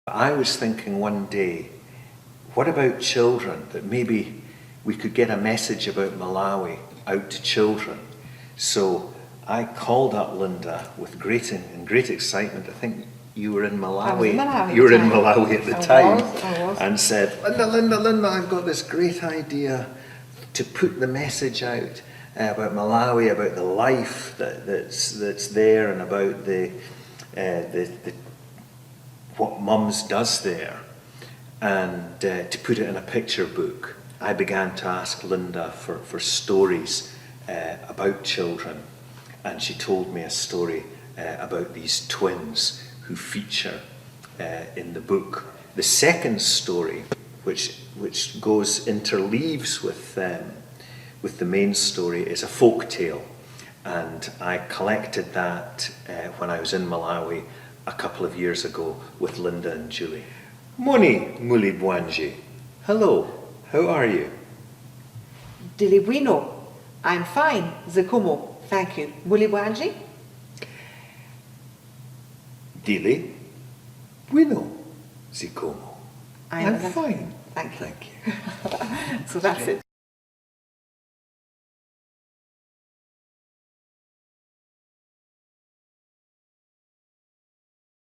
I was thinking one day, what about children? That maybe we could get a message about Malawi out to children. So I called up Linda with great excitement. I think you were in Malawi. I was in Malawi. You were in Malawi at the time. I was. And said, Linda, I've got this great idea to put the message out about Malawi, about the life that's there, and about the what Mums does there, and to put it in a picture book. I began to ask Linda for stories about children, and she told me a story about these twins who feature in the book. The second story, which interleaves with the main story, is a folk tale, and I collected that when I was in Malawi a couple of years ago with Linda and Julie. Moni muli bwanji. Hello, how are you? Dili bueno. I'm fine. Zikomo. Thank you. Muli bwanji? Dili bueno. Zikomo. I'm fine. Thank you. Thank you. So that's it.